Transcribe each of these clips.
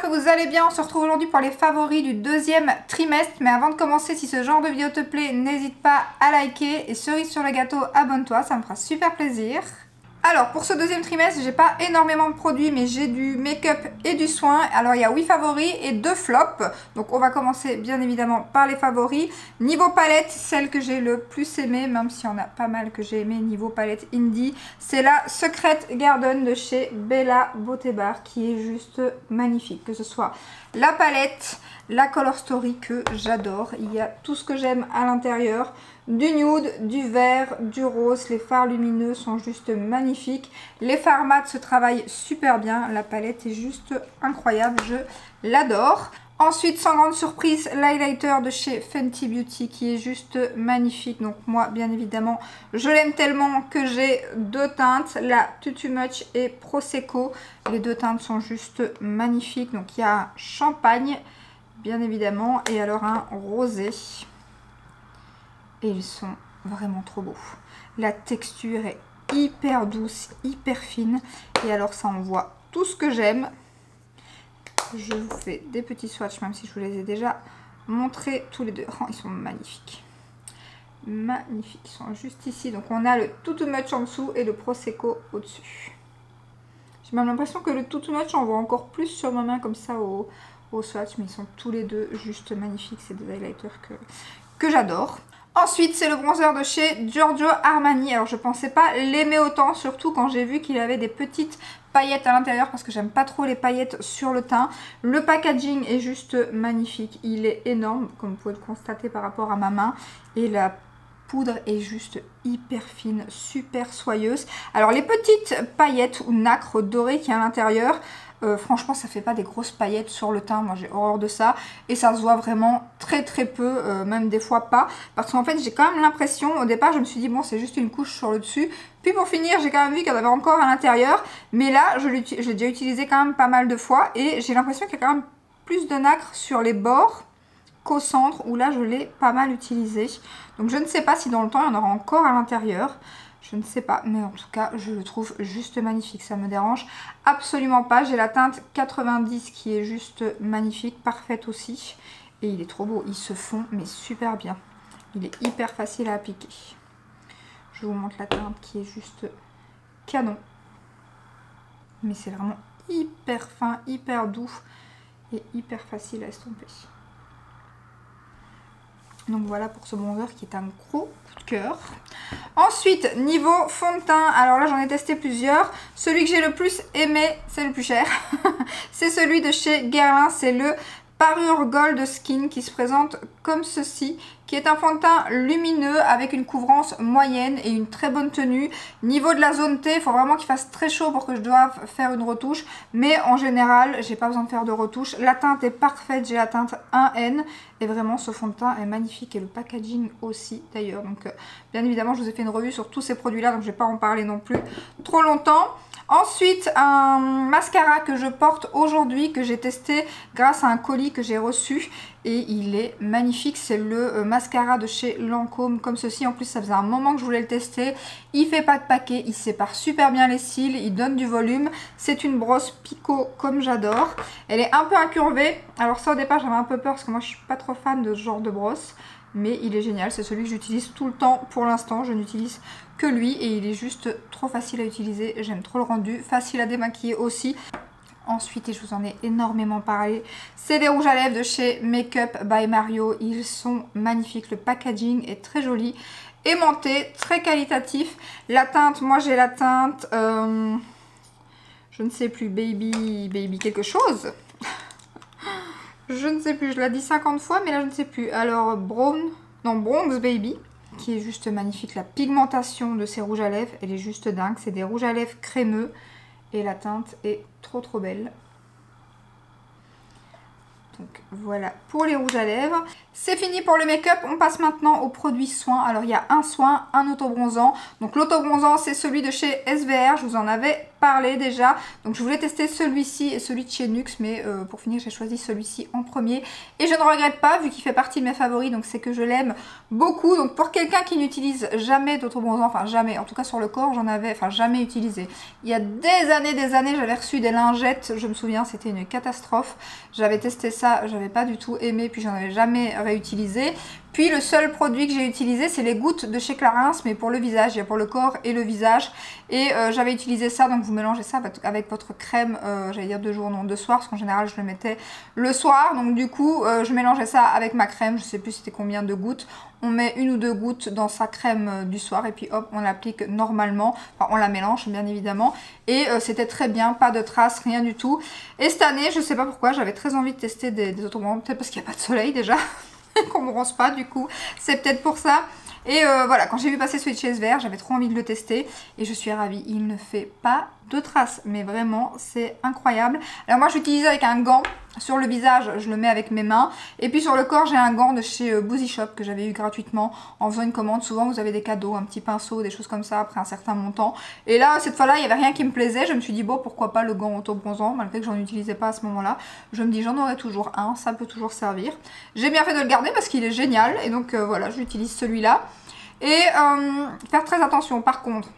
que vous allez bien. On se retrouve aujourd'hui pour les favoris du deuxième trimestre. Mais avant de commencer, si ce genre de vidéo te plaît, n'hésite pas à liker. Et cerise sur le gâteau, abonne-toi, ça me fera super plaisir. Alors pour ce deuxième trimestre, j'ai pas énormément de produits, mais j'ai du make-up et du soin. Alors il y a 8 favoris et 2 flops. Donc on va commencer bien évidemment par les favoris. Niveau palette, celle que j'ai le plus aimée, même s'il y en a pas mal que j'ai aimé niveau palette indie, c'est la Secret Garden de chez Bella Beauté Bar, qui est juste magnifique. Que ce soit la palette, la Color Story que j'adore. Il y a tout ce que j'aime à l'intérieur. Du nude, du vert, du rose, les fards lumineux sont juste magnifiques. Les fards mat se travaillent super bien, la palette est juste incroyable, je l'adore. Ensuite, sans grande surprise, l'highlighter de chez Fenty Beauty qui est juste magnifique. Donc moi, bien évidemment, je l'aime tellement que j'ai deux teintes, la Too Much et Prosecco. Les deux teintes sont juste magnifiques. Donc il y a un champagne, bien évidemment, et alors un rosé. Et ils sont vraiment trop beaux. La texture est hyper douce, hyper fine. Et alors ça envoie tout ce que j'aime. Je vous fais des petits swatchs, même si je vous les ai déjà montrés tous les deux. Oh, ils sont magnifiques. Magnifiques, ils sont juste ici. Donc on a le Too Much en dessous et le Prosecco au-dessus. J'ai même l'impression que le Too Much en voit encore plus sur ma main comme ça au swatch. Mais ils sont tous les deux juste magnifiques. C'est des highlighters que j'adore. Ensuite, c'est le bronzer de chez Giorgio Armani. Alors, je pensais pas l'aimer autant, surtout quand j'ai vu qu'il avait des petites paillettes à l'intérieur, parce que j'aime pas trop les paillettes sur le teint. Le packaging est juste magnifique. Il est énorme, comme vous pouvez le constater par rapport à ma main. Et la poudre est juste hyper fine, super soyeuse. Alors, les petites paillettes ou nacres dorées qu'il y a à l'intérieur, franchement ça fait pas des grosses paillettes sur le teint, moi j'ai horreur de ça et ça se voit vraiment très peu, même des fois pas, parce qu'en fait j'ai quand même l'impression, au départ je me suis dit bon c'est juste une couche sur le dessus, puis pour finir j'ai quand même vu qu'il y en avait encore à l'intérieur, mais là je l'ai déjà utilisé quand même pas mal de fois et j'ai l'impression qu'il y a quand même plus de nacre sur les bords qu'au centre où là je l'ai pas mal utilisé, donc je ne sais pas si dans le temps il y en aura encore à l'intérieur. Je ne sais pas, mais en tout cas, je le trouve juste magnifique. Ça me dérange absolument pas. J'ai la teinte 90 qui est juste magnifique, parfaite aussi. Et il est trop beau. Il se fond, mais super bien. Il est hyper facile à appliquer. Je vous montre la teinte qui est juste canon. Mais c'est vraiment hyper fin, hyper doux et hyper facile à estomper. Donc voilà pour ce bronzer qui est un gros coup de cœur. Ensuite, niveau fond de teint, alors là j'en ai testé plusieurs. Celui que j'ai le plus aimé, c'est le plus cher. C'est celui de chez Guerlain, c'est le Parure Gold Skin qui se présente comme ceci, qui est un fond de teint lumineux avec une couvrance moyenne et une très bonne tenue. Niveau de la zone T, il faut vraiment qu'il fasse très chaud pour que je doive faire une retouche, mais en général, j'ai pas besoin de faire de retouche. La teinte est parfaite, j'ai la teinte 1N et vraiment ce fond de teint est magnifique et le packaging aussi d'ailleurs. Donc bien évidemment, je vous ai fait une revue sur tous ces produits-là, donc je vais pas en parler non plus trop longtemps. Ensuite, un mascara que je porte aujourd'hui, que j'ai testé grâce à un colis que j'ai reçu. Et il est magnifique, c'est le mascara de chez Lancôme, comme ceci. En plus, ça faisait un moment que je voulais le tester. Il fait pas de paquet, il sépare super bien les cils, il donne du volume. C'est une brosse Picot comme j'adore. Elle est un peu incurvée. Alors ça, au départ, j'avais un peu peur parce que moi, je suis pas trop fan de ce genre de brosse. Mais il est génial, c'est celui que j'utilise tout le temps pour l'instant. Je n'utilise que lui et il est juste trop facile à utiliser. J'aime trop le rendu, facile à démaquiller aussi. Ensuite, et je vous en ai énormément parlé, c'est des rouges à lèvres de chez Makeup by Mario. Ils sont magnifiques, le packaging est très joli, aimanté, très qualitatif. La teinte, moi j'ai la teinte, je ne sais plus, baby quelque chose. Je ne sais plus, je l'ai dit 50 fois, mais là je ne sais plus. Alors, Bronze Baby, qui est juste magnifique. La pigmentation de ces rouges à lèvres, elle est juste dingue. C'est des rouges à lèvres crémeux et la teinte est trop belle. Donc voilà pour les rouges à lèvres. C'est fini pour le make-up. On passe maintenant aux produits soins. Alors il y a un soin, un auto-bronzant. Donc l'auto-bronzant c'est celui de chez SVR. Je vous en avais parlé déjà. Donc je voulais tester celui-ci et celui de chez NYX. Mais pour finir j'ai choisi celui-ci en premier. Et je ne regrette pas vu qu'il fait partie de mes favoris. Donc c'est que je l'aime beaucoup. Donc pour quelqu'un qui n'utilise jamais d'auto-bronzant, enfin jamais, en tout cas sur le corps j'en avais jamais utilisé. Il y a des années j'avais reçu des lingettes. Je me souviens c'était une catastrophe. J'avais testé ça, j'avais pas du tout aimé, puis j'en avais jamais réutilisé. Puis le seul produit que j'ai utilisé c'est les gouttes de chez Clarins, mais pour le visage, il y a pour le corps et le visage. Et j'avais utilisé ça, donc vous mélangez ça avec votre crème, j'allais dire de jour, non de soir, parce qu'en général je le mettais le soir. Donc du coup je mélangeais ça avec ma crème, je sais plus c'était combien de gouttes. On met 1 ou 2 gouttes dans sa crème du soir et puis hop on l'applique normalement, enfin on la mélange bien évidemment. Et c'était très bien, pas de traces, rien du tout. Et cette année je sais pas pourquoi j'avais très envie de tester des auto-bronzants, peut-être parce qu'il n'y a pas de soleil déjà. Qu'on me bronze pas du coup, c'est peut-être pour ça. Et voilà, quand j'ai vu passer celui de chez SVR, j'avais trop envie de le tester et je suis ravie. Il ne fait pas de traces, mais vraiment c'est incroyable. Alors moi j'utilise avec un gant. Sur le visage je le mets avec mes mains et puis sur le corps j'ai un gant de chez Boozy Shop que j'avais eu gratuitement en faisant une commande. Souvent vous avez des cadeaux, un petit pinceau, des choses comme ça après un certain montant. Et là cette fois là il n'y avait rien qui me plaisait. Je me suis dit bon pourquoi pas le gant auto-bronzant malgré que j'en utilisais pas à ce moment là. Je me dis j'en aurai toujours un, ça peut toujours servir. J'ai bien fait de le garder parce qu'il est génial et donc voilà j'utilise celui-là. Et faire très attention par contre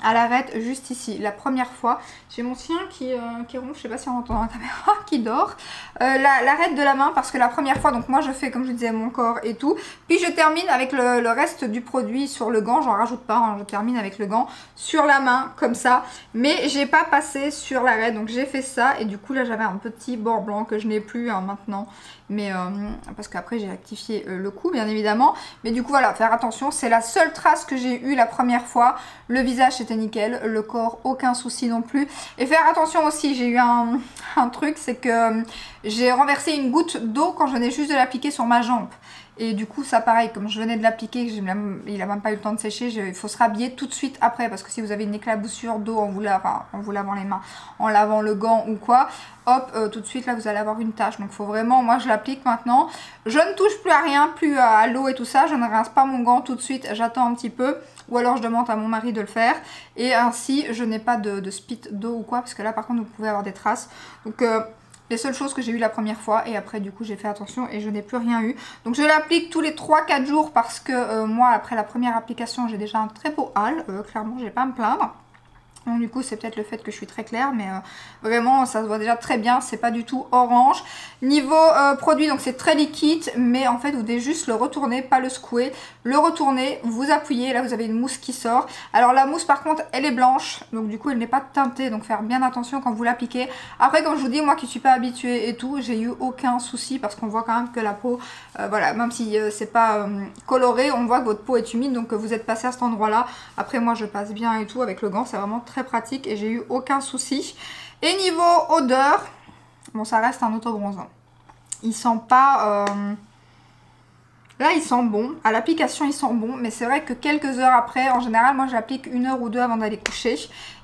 à l'arête juste ici. La première fois, j'ai mon chien qui ronfle, je sais pas si on entend dans la caméra, qui dort. L'arête de la main parce que la première fois, donc moi je fais comme je disais mon corps et tout. Puis je termine avec le reste du produit sur le gant, j'en rajoute pas, hein, je termine avec le gant sur la main comme ça. Mais j'ai pas passé sur l'arête, donc j'ai fait ça et du coup là j'avais un petit bord blanc que je n'ai plus hein, maintenant. Mais parce qu'après j'ai rectifié le coup bien évidemment. Mais du coup voilà, faire attention, c'est la seule trace que j'ai eue la première fois. Le visage c'était nickel, le corps aucun souci non plus. Et faire attention aussi, j'ai eu un truc, c'est que j'ai renversé une goutte d'eau quand je venais juste de l'appliquer sur ma jambe. Et du coup ça pareil, comme je venais de l'appliquer, il n'a même pas eu le temps de sécher, il faut se rhabiller tout de suite après. Parce que si vous avez une éclaboussure d'eau en vous lavant les mains, en lavant le gant ou quoi, hop, tout de suite là vous allez avoir une tache. Donc il faut vraiment, moi je l'applique maintenant. Je ne touche plus à rien, plus à l'eau et tout ça, je ne rince pas mon gant tout de suite, j'attends un petit peu. Ou alors je demande à mon mari de le faire. Et ainsi je n'ai pas de spit d'eau ou quoi, parce que là par contre vous pouvez avoir des traces. Donc les seules choses que j'ai eues la première fois et après du coup j'ai fait attention et je n'ai plus rien eu. Donc je l'applique tous les 3-4 jours parce que moi après la première application j'ai déjà un très beau hâle, clairement je vais pas me plaindre. Donc du coup c'est peut-être le fait que je suis très claire, mais vraiment ça se voit déjà très bien, c'est pas du tout orange. Niveau produit, donc c'est très liquide, mais en fait vous devez juste le retourner, pas le secouer. Le retourner, vous appuyez, là vous avez une mousse qui sort. Alors la mousse par contre elle est blanche, donc du coup elle n'est pas teintée, donc faire bien attention quand vous l'appliquez. Après comme je vous dis, moi qui suis pas habituée et tout, j'ai eu aucun souci parce qu'on voit quand même que la peau, voilà, même si c'est pas coloré, on voit que votre peau est humide, donc vous êtes passé à cet endroit là. Après moi je passe bien et tout avec le gant, c'est vraiment très pratique et j'ai eu aucun souci. Et niveau odeur, bon ça reste un auto-bronzant. Il sent pas... Là il sent bon, à l'application il sent bon, mais c'est vrai que quelques heures après, en général moi j'applique 1 heure ou 2 avant d'aller coucher.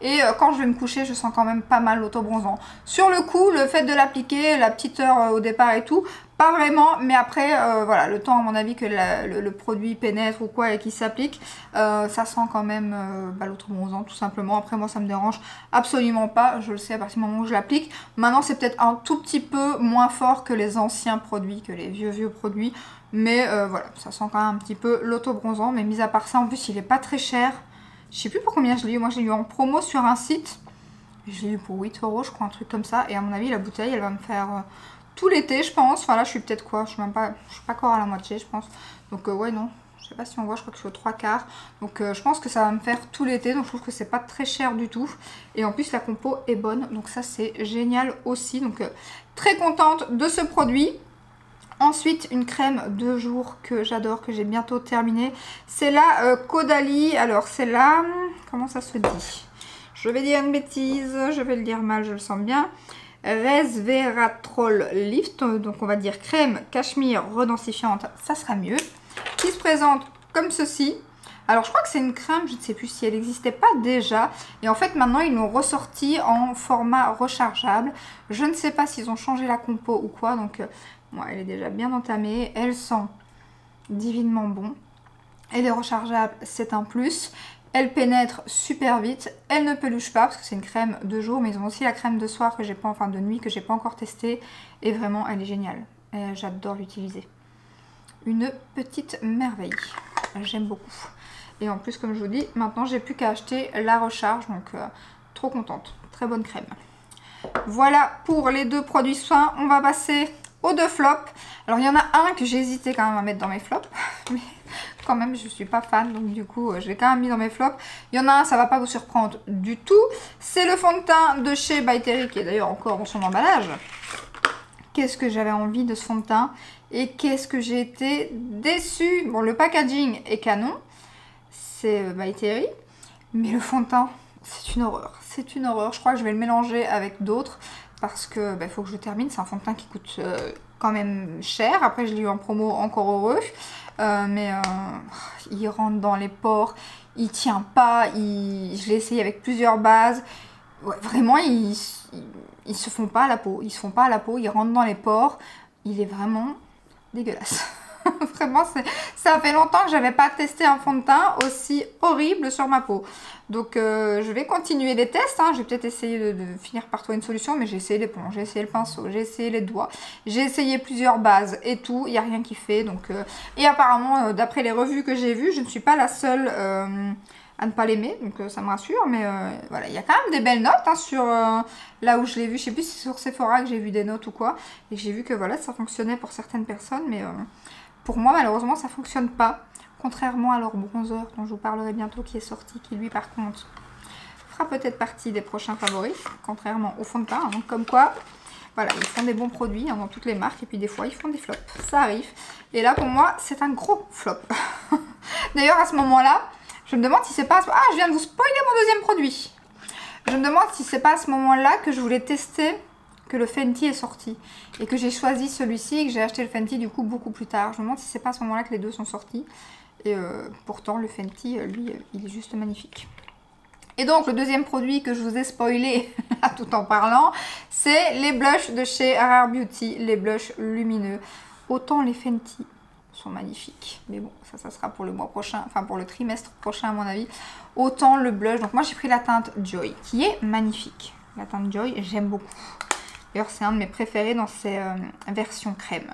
Et quand je vais me coucher je sens quand même pas mal l'auto-bronzant. Sur le coup, le fait de l'appliquer, la petite heure au départ et tout, pas vraiment, mais après voilà, le temps à mon avis que le produit pénètre ou quoi et qu'il s'applique, ça sent quand même l'auto-bronzant tout simplement. Après moi ça me dérange absolument pas, je le sais à partir du moment où je l'applique. Maintenant c'est peut-être un tout petit peu moins fort que les anciens produits, que les vieux produits. Mais voilà, ça sent quand même un petit peu l'auto-bronzant. Mais mis à part ça, en plus il est pas très cher. Je sais plus pour combien je l'ai eu, moi je l'ai eu en promo sur un site. Je l'ai eu pour 8 € je crois, un truc comme ça. Et à mon avis la bouteille elle va me faire tout l'été je pense. Enfin là je suis peut-être quoi, je suis pas encore à la moitié je pense. Donc ouais non, je sais pas si on voit, je crois que je suis aux 3/4. Donc je pense que ça va me faire tout l'été. Donc je trouve que c'est pas très cher du tout. Et en plus la compo est bonne, donc ça c'est génial aussi. Donc très contente de ce produit. Ensuite, une crème de jour que j'adore, que j'ai bientôt terminée. C'est la Caudalie. Alors, c'est la... Comment ça se dit? Je vais dire une bêtise, je vais le dire mal, je le sens bien. Resveratrol Lift. Donc, on va dire crème cachemire redensifiante. Ça sera mieux. Qui se présente comme ceci. Alors je crois que c'est une crème, je ne sais plus si elle n'existait pas déjà. Et en fait maintenant ils l'ont ressorti en format rechargeable. Je ne sais pas s'ils ont changé la compo ou quoi. Donc bon, elle est déjà bien entamée. Elle sent divinement bon. Elle est rechargeable, c'est un plus. Elle pénètre super vite. Elle ne peluche pas parce que c'est une crème de jour. Mais ils ont aussi la crème de soir que j'ai pas, enfin de nuit que j'ai pas encore testée. Et vraiment elle est géniale. J'adore l'utiliser. Une petite merveille. J'aime beaucoup. Et en plus, comme je vous dis, maintenant j'ai plus qu'à acheter la recharge. Donc trop contente. Très bonne crème. Voilà pour les deux produits soins. On va passer aux deux flops. Alors il y en a un que j'ai hésité quand même à mettre dans mes flops. Mais quand même je suis pas fan. Donc du coup je l'ai quand même mis dans mes flops. Il y en a un, ça va pas vous surprendre du tout. C'est le fond de teint de chez By Terry qui est d'ailleurs encore dans son emballage. Qu'est-ce que j'avais envie de ce fond de teint. Et qu'est-ce que j'ai été déçue. Bon, le packaging est canon. C'est By Terry. Mais le fond de teint, c'est une horreur. C'est une horreur. Je crois que je vais le mélanger avec d'autres. Parce que faut que je termine. C'est un fond de teint qui coûte quand même cher. Après, je l'ai eu en promo, encore heureux. Il rentre dans les pores. Il tient pas. Je l'ai essayé avec plusieurs bases. Ouais, vraiment, ils se font pas à la peau. Ils se font pas à la peau. Ils rentrent dans les pores. Il est vraiment dégueulasse. Vraiment, ça fait longtemps que j'avais pas testé un fond de teint aussi horrible sur ma peau. Donc je vais continuer les tests. Je vais peut-être essayer de finir par trouver une solution. Mais j'ai essayé l'éponge, j'ai essayé le pinceau, j'ai essayé les doigts. J'ai essayé plusieurs bases et tout. Il n'y a rien qui fait. Donc, et apparemment, d'après les revues que j'ai vues, je ne suis pas la seule à ne pas l'aimer. Donc ça me rassure. Mais voilà, il y a quand même des belles notes sur là où je l'ai vu. Je sais plus si c'est sur Sephora que j'ai vu des notes ou quoi. Et j'ai vu que voilà, ça fonctionnait pour certaines personnes. Mais pour moi, malheureusement, ça fonctionne pas. Contrairement à leur bronzer, dont je vous parlerai bientôt, qui est sorti, qui lui, par contre, fera peut-être partie des prochains favoris. Contrairement au fond de teint. Donc, comme quoi, voilà, ils font des bons produits dans toutes les marques. Et puis, des fois, ils font des flops. Ça arrive. Et là, pour moi, c'est un gros flop. D'ailleurs, à ce moment-là, je me demande si c'est pas... Ah, je viens de vous spoiler mon deuxième produit. Je me demande si c'est pas à ce moment-là que je voulais tester... que le Fenty est sorti et que j'ai choisi celui-ci et que j'ai acheté le Fenty du coup beaucoup plus tard. Je me demande si c'est pas à ce moment-là que les deux sont sortis. Et pourtant le Fenty, lui, il est juste magnifique. Et donc le deuxième produit que je vous ai spoilé tout en parlant, c'est les blushs de chez Rare Beauty, les blushs lumineux. Autant les Fenty sont magnifiques, mais bon, ça sera pour le mois prochain, enfin pour le trimestre prochain à mon avis. Autant le blush, donc moi j'ai pris la teinte Joy, qui est magnifique. La teinte Joy, j'aime beaucoup. D'ailleurs, c'est un de mes préférés dans ces versions crème.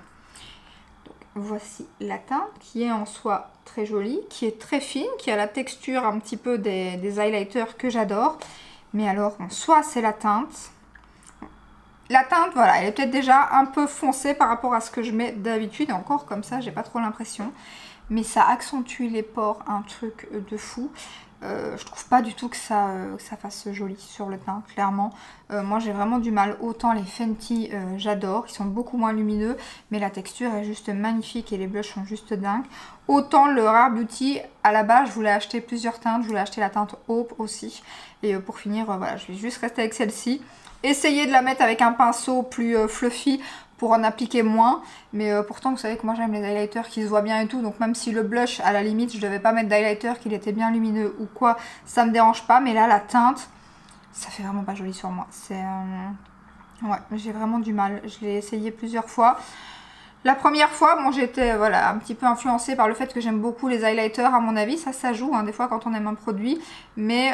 Donc, voici la teinte qui est en soi très jolie, qui est très fine, qui a la texture un petit peu des highlighters que j'adore. Mais alors, en soi, c'est la teinte. La teinte, voilà, elle est peut-être déjà un peu foncée par rapport à ce que je mets d'habitude. Et encore comme ça, j'ai pas trop l'impression. Mais ça accentue les pores, un truc de fou. Je trouve pas du tout que ça fasse joli sur le teint, clairement. Moi j'ai vraiment du mal. Autant les Fenty j'adore, ils sont beaucoup moins lumineux, mais la texture est juste magnifique et les blushs sont juste dingues. Autant le Rare Beauty, à la base je voulais acheter plusieurs teintes, je voulais acheter la teinte Hope aussi. Et pour finir, voilà, je vais juste rester avec celle-ci. Essayer de la mettre avec un pinceau plus fluffy pour en appliquer moins, mais pourtant vous savez que moi j'aime les highlighters qui se voient bien et tout, donc même si le blush à la limite je devais pas mettre d'highlighter, qu'il était bien lumineux ou quoi, ça me dérange pas, mais là la teinte ça fait vraiment pas joli sur moi. C'est ouais, j'ai vraiment du mal. Je l'ai essayé plusieurs fois. La première fois, bon, j'étais voilà, un petit peu influencée par le fait que j'aime beaucoup les highlighters, à mon avis. Ça joue des fois quand on aime un produit. Mais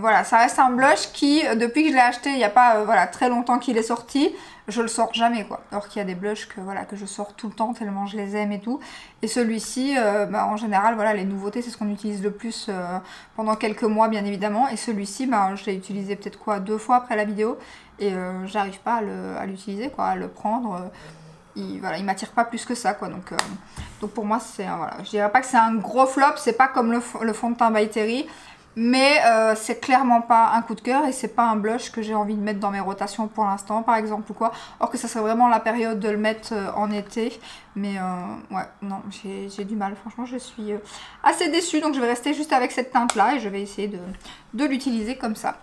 voilà, ça reste un blush qui, depuis que je l'ai acheté, il n'y a pas voilà, très longtemps qu'il est sorti, je le sors jamais, quoi. Alors qu'il y a des blushs que, voilà, que je sors tout le temps tellement je les aime et tout. Et celui-ci, en général, voilà, les nouveautés, c'est ce qu'on utilise le plus pendant quelques mois, bien évidemment. Et celui-ci, je l'ai utilisé peut-être quoi, 2 fois après la vidéo. Et j'arrive pas à l'utiliser, quoi, à le prendre. Il m'attire pas plus que ça, quoi. Donc pour moi, c'est voilà, je dirais pas que c'est un gros flop, c'est pas comme le fond de teint By Terry, mais c'est clairement pas un coup de cœur et c'est pas un blush que j'ai envie de mettre dans mes rotations pour l'instant, par exemple, ou quoi. Or que ça serait vraiment la période de le mettre en été, mais ouais, non, j'ai du mal. Franchement, je suis assez déçue, donc je vais rester juste avec cette teinte là et je vais essayer de l'utiliser comme ça.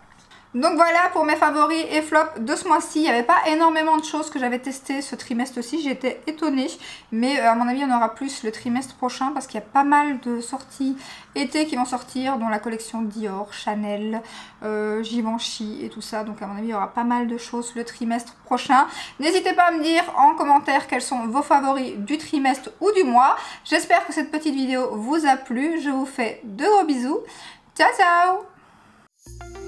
Donc voilà pour mes favoris et flops de ce mois-ci. Il n'y avait pas énormément de choses que j'avais testées ce trimestre-ci. J'étais étonnée. Mais à mon avis, il y en aura plus le trimestre prochain parce qu'il y a pas mal de sorties été qui vont sortir, dont la collection Dior, Chanel, Givenchy et tout ça. Donc à mon avis, il y aura pas mal de choses le trimestre prochain. N'hésitez pas à me dire en commentaire quels sont vos favoris du trimestre ou du mois. J'espère que cette petite vidéo vous a plu. Je vous fais de gros bisous. Ciao, ciao!